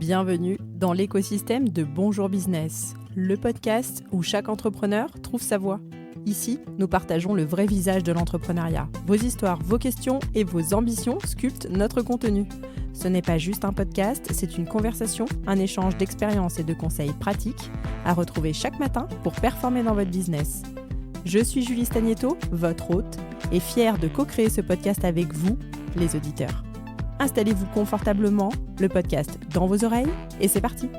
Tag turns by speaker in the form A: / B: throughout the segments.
A: Bienvenue dans l'écosystème de Bonjour Business, le podcast où chaque entrepreneur trouve sa voie. Ici, nous partageons le vrai visage de l'entrepreneuriat. Vos histoires, vos questions et vos ambitions sculptent notre contenu. Ce n'est pas juste un podcast, c'est une conversation, un échange d'expériences et de conseils pratiques à retrouver chaque matin pour performer dans votre business. Je suis Julie Stagnetto, votre hôte, et fière de co-créer ce podcast avec vous, les auditeurs. Installez-vous confortablement, le podcast dans vos oreilles, et c'est parti.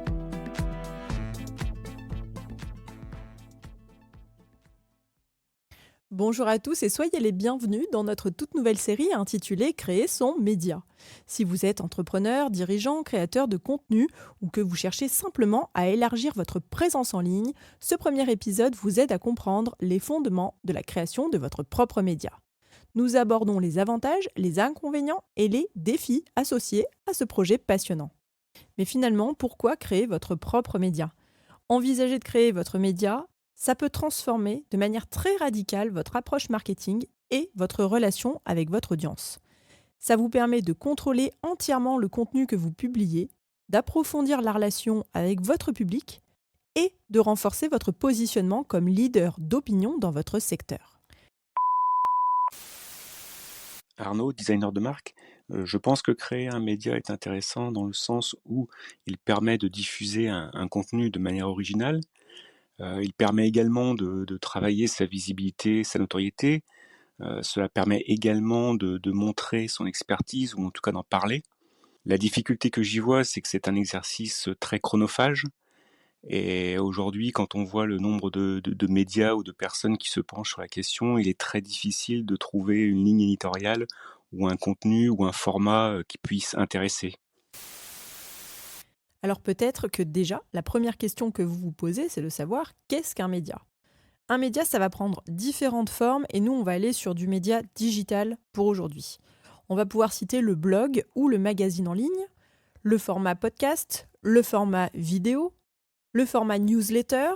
A: Bonjour à tous et soyez les bienvenus dans notre toute nouvelle série intitulée « Créer son média ». Si vous êtes entrepreneur, dirigeant, créateur de contenu ou que vous cherchez simplement à élargir votre présence en ligne, ce premier épisode vous aide à comprendre les fondements de la création de votre propre média. Nous abordons les avantages, les inconvénients et les défis associés à ce projet passionnant. Mais finalement, pourquoi créer votre propre média ? Envisager de créer votre média, ça peut transformer de manière très radicale votre approche marketing et votre relation avec votre audience. Ça vous permet de contrôler entièrement le contenu que vous publiez, d'approfondir la relation avec votre public et de renforcer votre positionnement comme leader d'opinion dans votre secteur.
B: Arnaud, designer de marque, je pense que créer un média est intéressant dans le sens où il permet de diffuser un contenu de manière originale. Il permet également de travailler sa visibilité, sa notoriété. Cela permet également de montrer son expertise ou en tout cas d'en parler. La difficulté que j'y vois, c'est que c'est un exercice très chronophage. Et aujourd'hui, quand on voit le nombre de médias ou de personnes qui se penchent sur la question, il est très difficile de trouver une ligne éditoriale ou un contenu ou un format qui puisse intéresser.
A: Alors peut-être que déjà, la première question que vous vous posez, c'est de savoir qu'est-ce qu'un média ? Un média, ça va prendre différentes formes et nous, on va aller sur du média digital pour aujourd'hui. On va pouvoir citer le blog ou le magazine en ligne, le format podcast, le format vidéo, le format newsletter,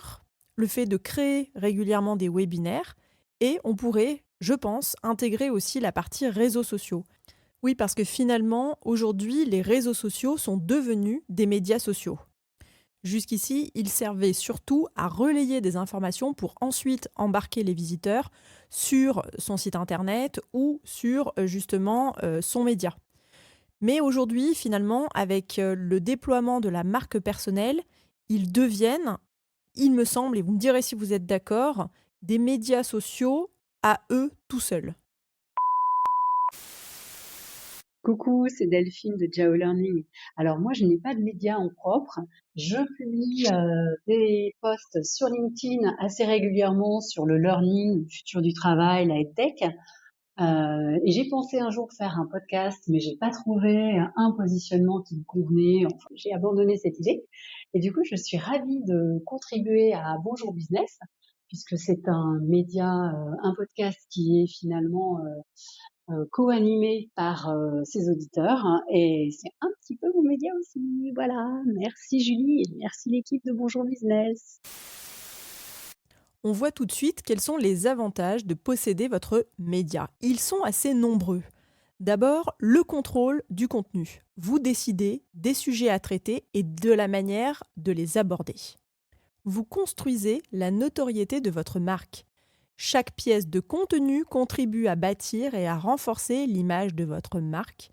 A: le fait de créer régulièrement des webinaires et on pourrait, je pense, intégrer aussi la partie réseaux sociaux. Oui, parce que finalement, aujourd'hui, les réseaux sociaux sont devenus des médias sociaux. Jusqu'ici, ils servaient surtout à relayer des informations pour ensuite embarquer les visiteurs sur son site internet ou sur justement son média. Mais aujourd'hui, finalement, avec le déploiement de la marque personnelle, ils deviennent, il me semble, et vous me direz si vous êtes d'accord, des médias sociaux à eux tout seuls.
C: Coucou, c'est Delphine de Jao Learning. Alors moi, je n'ai pas de médias en propre. Je publie des posts sur LinkedIn assez régulièrement sur le learning, le futur du travail, la EdTech. Et j'ai pensé un jour faire un podcast, mais j'ai pas trouvé un positionnement qui me convenait. Enfin, j'ai abandonné cette idée. Et du coup, je suis ravie de contribuer à Bonjour Business, puisque c'est un média, un podcast qui est finalement co-animé par ses auditeurs, hein, et c'est un petit peu mon média aussi. Voilà, merci Julie et merci l'équipe de Bonjour Business.
A: On voit tout de suite quels sont les avantages de posséder votre média. Ils sont assez nombreux. D'abord, le contrôle du contenu. Vous décidez des sujets à traiter et de la manière de les aborder. Vous construisez la notoriété de votre marque. Chaque pièce de contenu contribue à bâtir et à renforcer l'image de votre marque.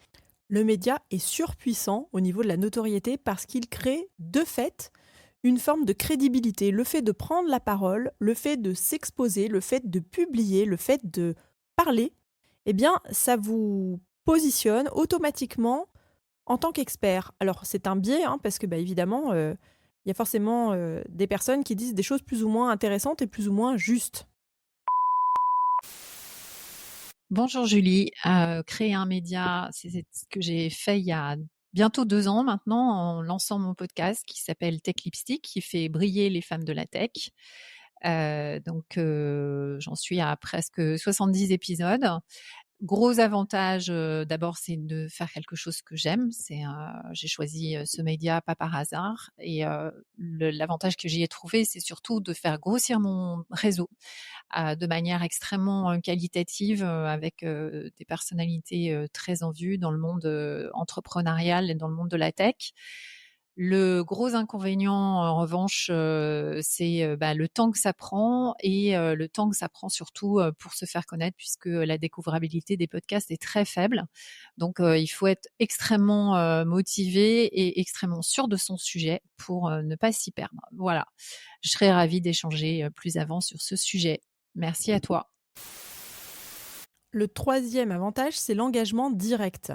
A: Le média est surpuissant au niveau de la notoriété parce qu'il crée, de fait, une forme de crédibilité. Le fait de prendre la parole, le fait de s'exposer, le fait de publier, le fait de parler, eh bien, ça vous positionne automatiquement en tant qu'expert. Alors, c'est un biais, parce que, évidemment, il y a forcément des personnes qui disent des choses plus ou moins intéressantes et plus ou moins justes.
D: Bonjour Julie, créer un média, c'est ce que j'ai fait il y a bientôt 2 ans maintenant en lançant mon podcast qui s'appelle Tech Lipstick, qui fait briller les femmes de la tech. J'en suis à presque 70 épisodes. Gros avantage, d'abord, c'est de faire quelque chose que j'aime. J'ai choisi ce média pas par hasard et l'avantage que j'y ai trouvé, c'est surtout de faire grossir mon réseau de manière extrêmement qualitative avec des personnalités très en vue dans le monde entrepreneurial et dans le monde de la tech. Le gros inconvénient, en revanche, c'est, le temps que ça prend et le temps que ça prend surtout, pour se faire connaître puisque la découvrabilité des podcasts est très faible. Donc il faut être extrêmement, motivé et extrêmement sûr de son sujet pour, ne pas s'y perdre. Voilà. Je serais ravie d'échanger, plus avant sur ce sujet. Merci à toi.
A: Le troisième avantage, c'est l'engagement direct.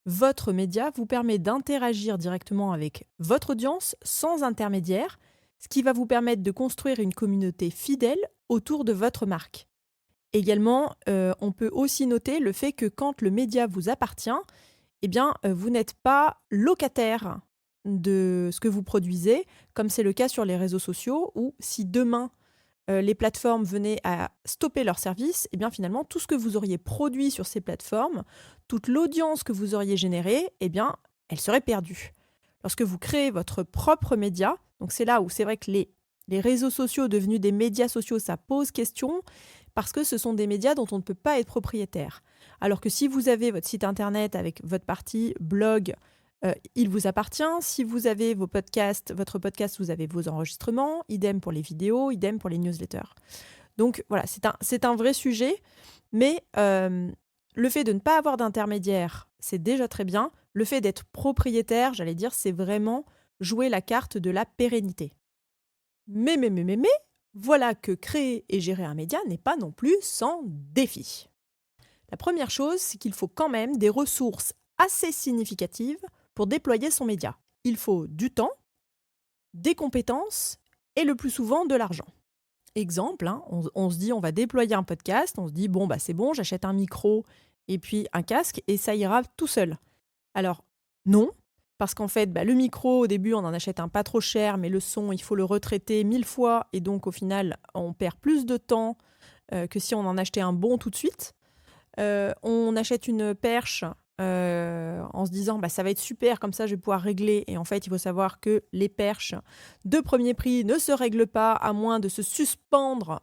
A: Votre média vous permet d'interagir directement avec votre audience sans intermédiaire, ce qui va vous permettre de construire une communauté fidèle autour de votre marque. Également, on peut aussi noter le fait que quand le média vous appartient, vous n'êtes pas locataire de ce que vous produisez, comme c'est le cas sur les réseaux sociaux, où si demain les plateformes venaient à stopper leur service, finalement, tout ce que vous auriez produit sur ces plateformes, toute l'audience que vous auriez générée, elle serait perdue. Lorsque vous créez votre propre média, donc c'est là où c'est vrai que les réseaux sociaux devenus des médias sociaux, ça pose question, parce que ce sont des médias dont on ne peut pas être propriétaire. Alors que si vous avez votre site internet avec votre partie blog, il vous appartient. Si vous avez votre podcast, vous avez vos enregistrements, idem pour les vidéos, idem pour les newsletters. Donc voilà, c'est un vrai sujet, mais le fait de ne pas avoir d'intermédiaire, c'est déjà très bien. Le fait d'être propriétaire, j'allais dire, c'est vraiment jouer la carte de la pérennité. Mais, voilà que créer et gérer un média n'est pas non plus sans défi. La première chose, c'est qu'il faut quand même des ressources assez significatives pour déployer son média. Il faut du temps, des compétences et le plus souvent de l'argent. Exemple, on se dit on va déployer un podcast, on se dit c'est bon, j'achète un micro et puis un casque et ça ira tout seul. Alors non, parce qu'en fait le micro au début on en achète un pas trop cher, mais le son il faut le retraiter 1000 fois et donc au final on perd plus de temps que si on en achetait un bon tout de suite. On achète une perche en se disant ça va être super, comme ça je vais pouvoir régler. Et en fait, il faut savoir que les perches de premier prix ne se règlent pas à moins de se suspendre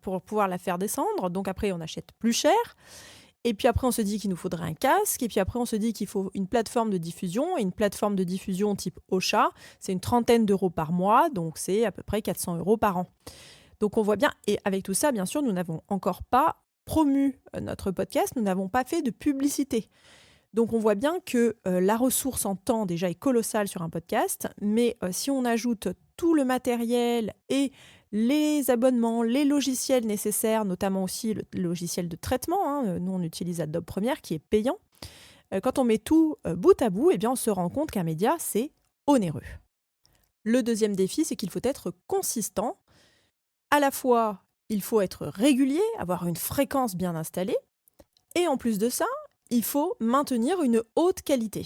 A: pour pouvoir la faire descendre. Donc après, on achète plus cher. Et puis après, on se dit qu'il nous faudrait un casque. Et puis après, on se dit qu'il faut une plateforme de diffusion. Et une plateforme de diffusion type Ocha, c'est une trentaine d'euros par mois. Donc c'est à peu près 400 € par an. Donc on voit bien, et avec tout ça, bien sûr, nous n'avons encore pas promu notre podcast, nous n'avons pas fait de publicité. Donc on voit bien que la ressource en temps déjà est colossale sur un podcast, mais si on ajoute tout le matériel et les abonnements, les logiciels nécessaires, notamment aussi le logiciel de traitement, nous on utilise Adobe Premiere qui est payant, quand on met tout bout à bout, on se rend compte qu'un média c'est onéreux. Le deuxième défi, c'est qu'il faut être consistant. À la fois, il faut être régulier, avoir une fréquence bien installée, et en plus de ça, il faut maintenir une haute qualité.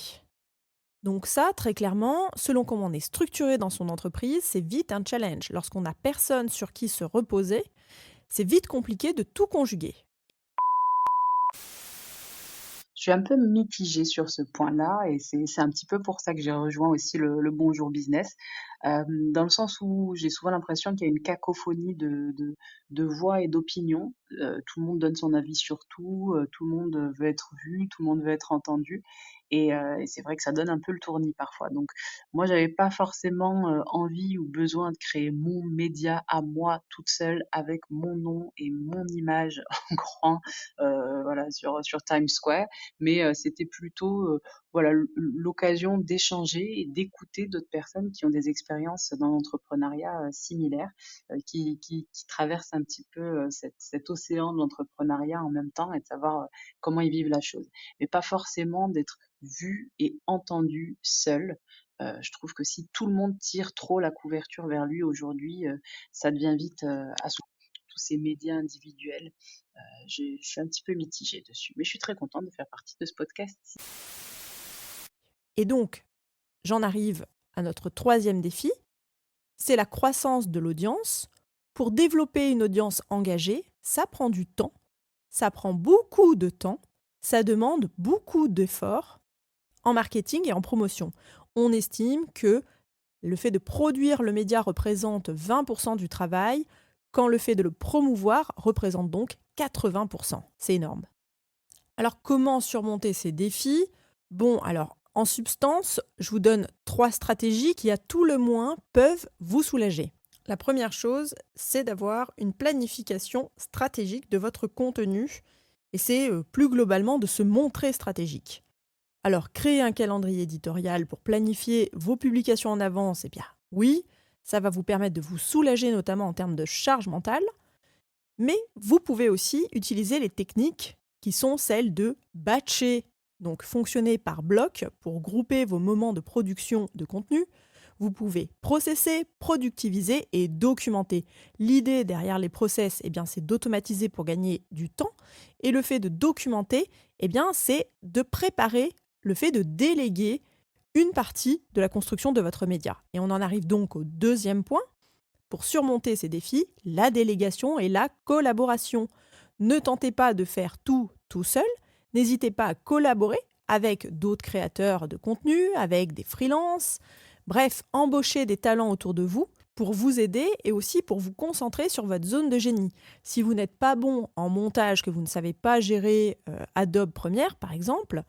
A: Donc ça, très clairement, selon comment on est structuré dans son entreprise, c'est vite un challenge. Lorsqu'on n'a personne sur qui se reposer, c'est vite compliqué de tout conjuguer.
C: Je suis un peu mitigée sur ce point-là et c'est un petit peu pour ça que j'ai rejoint aussi le Bonjour Business, dans le sens où j'ai souvent l'impression qu'il y a une cacophonie de voix et d'opinions. Tout le monde donne son avis sur tout, tout le monde veut être vu, tout le monde veut être entendu et c'est vrai que ça donne un peu le tournis parfois. Donc moi, j'avais pas forcément, envie ou besoin de créer mon média à moi toute seule avec mon nom et mon image en grand, voilà sur Times Square. Mais c'était plutôt voilà l'occasion d'échanger et d'écouter d'autres personnes qui ont des expériences dans l'entrepreneuriat similaires, qui traversent un petit peu cet océan de l'entrepreneuriat en même temps et de savoir comment ils vivent la chose. Mais pas forcément d'être vu et entendu seul. Je trouve que si tout le monde tire trop la couverture vers lui aujourd'hui, ça devient vite à son tous ces médias individuels. Je suis un petit peu mitigée dessus, mais je suis très contente de faire partie de ce podcast.
A: Et donc, j'en arrive à notre troisième défi, c'est la croissance de l'audience. Pour développer une audience engagée, ça prend du temps, ça prend beaucoup de temps, ça demande beaucoup d'efforts en marketing et en promotion. On estime que le fait de produire le média représente 20% du travail, quand le fait de le promouvoir représente donc 80%. C'est énorme. Alors comment surmonter ces défis ? Bon, alors En substance, je vous donne 3 stratégies qui, à tout le moins, peuvent vous soulager. La première chose, c'est d'avoir une planification stratégique de votre contenu et c'est plus globalement de se montrer stratégique. Alors, créer un calendrier éditorial pour planifier vos publications en avance, eh bien oui, ça va vous permettre de vous soulager notamment en termes de charge mentale, mais vous pouvez aussi utiliser les techniques qui sont celles de batcher, donc fonctionner par bloc pour grouper vos moments de production de contenu. Vous pouvez processer, productiviser et documenter. L'idée derrière les process, eh bien, c'est d'automatiser pour gagner du temps. Et le fait de documenter, eh bien, c'est de préparer le fait de déléguer une partie de la construction de votre média. Et on en arrive donc au deuxième point. Pour surmonter ces défis, la délégation et la collaboration. Ne tentez pas de faire tout seul. N'hésitez pas à collaborer avec d'autres créateurs de contenu, avec des freelances. Bref, embauchez des talents autour de vous pour vous aider et aussi pour vous concentrer sur votre zone de génie. Si vous n'êtes pas bon en montage, que vous ne savez pas gérer Adobe Premiere, par exemple,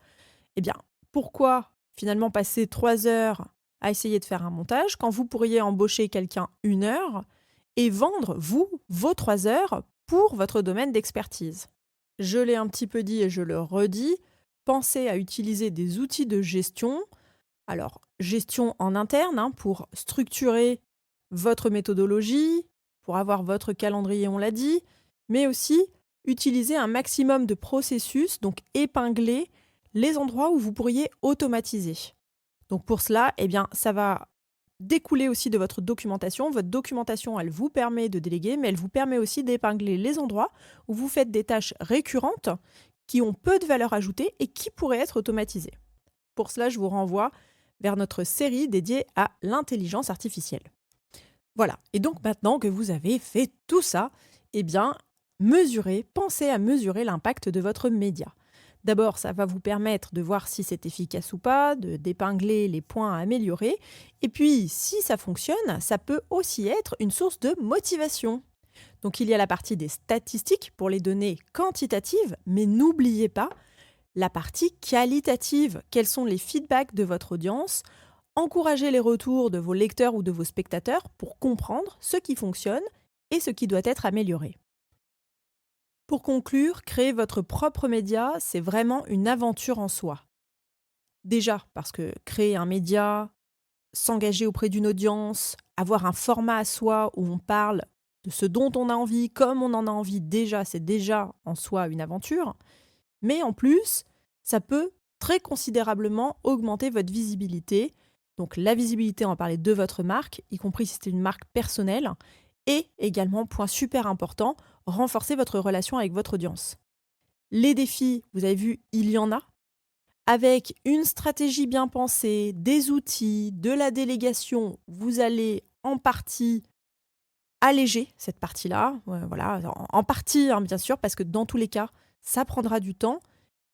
A: eh bien, pourquoi finalement passer 3 heures à essayer de faire un montage quand vous pourriez embaucher quelqu'un 1 heure et vendre, vous, vos 3 heures pour votre domaine d'expertise. Je l'ai un petit peu dit et je le redis, pensez à utiliser des outils de gestion. Alors, gestion en interne pour structurer votre méthodologie, pour avoir votre calendrier, on l'a dit, mais aussi utiliser un maximum de processus, donc épingler les endroits où vous pourriez automatiser. Donc pour cela, eh bien, ça va découler aussi de votre documentation. Votre documentation, elle vous permet de déléguer, mais elle vous permet aussi d'épingler les endroits où vous faites des tâches récurrentes qui ont peu de valeur ajoutée et qui pourraient être automatisées. Pour cela, je vous renvoie vers notre série dédiée à l'intelligence artificielle. Voilà, et donc maintenant que vous avez fait tout ça, eh bien, pensez à mesurer l'impact de votre média. D'abord, ça va vous permettre de voir si c'est efficace ou pas, d'épingler les points à améliorer. Et puis, si ça fonctionne, ça peut aussi être une source de motivation. Donc, il y a la partie des statistiques pour les données quantitatives, mais n'oubliez pas la partie qualitative. Quels sont les feedbacks de votre audience ? Encouragez les retours de vos lecteurs ou de vos spectateurs pour comprendre ce qui fonctionne et ce qui doit être amélioré. Pour conclure, créer votre propre média, c'est vraiment une aventure en soi. Déjà, parce que créer un média, s'engager auprès d'une audience, avoir un format à soi où on parle de ce dont on a envie, comme on en a envie déjà, c'est déjà en soi une aventure. Mais en plus, ça peut très considérablement augmenter votre visibilité. Donc la visibilité, on va parler de votre marque, y compris si c'est une marque personnelle. Et également, point super important, renforcer votre relation avec votre audience. Les défis, vous avez vu, il y en a. Avec une stratégie bien pensée, des outils, de la délégation, vous allez en partie alléger cette partie-là. Voilà, en partie, bien sûr, parce que dans tous les cas, ça prendra du temps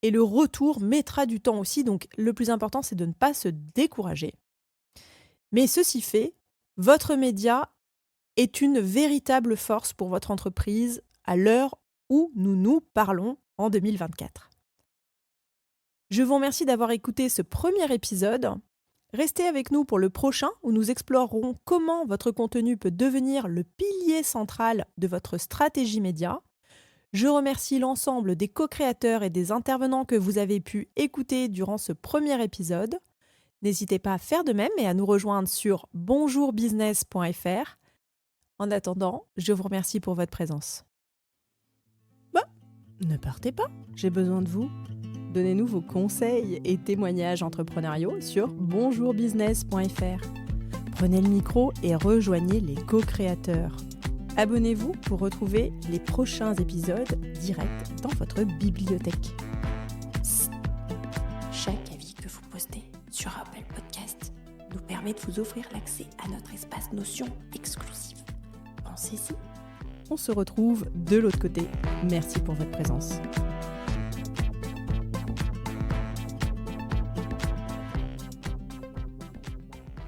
A: et le retour mettra du temps aussi. Donc, le plus important, c'est de ne pas se décourager. Mais ceci fait, votre média est une véritable force pour votre entreprise à l'heure où nous parlons en 2024. Je vous remercie d'avoir écouté ce premier épisode. Restez avec nous pour le prochain où nous explorerons comment votre contenu peut devenir le pilier central de votre stratégie média. Je remercie l'ensemble des co-créateurs et des intervenants que vous avez pu écouter durant ce premier épisode. N'hésitez pas à faire de même et à nous rejoindre sur bonjourbusiness.fr. En attendant, je vous remercie pour votre présence. Ne partez pas, j'ai besoin de vous. Donnez-nous vos conseils et témoignages entrepreneuriaux sur bonjourbusiness.fr. Prenez le micro et rejoignez les co-créateurs. Abonnez-vous pour retrouver les prochains épisodes directs dans votre bibliothèque.
E: Chaque avis que vous postez sur Apple Podcast nous permet de vous offrir l'accès à notre espace Notion exclusif. Pensez-y.
A: On se retrouve de l'autre côté. Merci pour votre présence.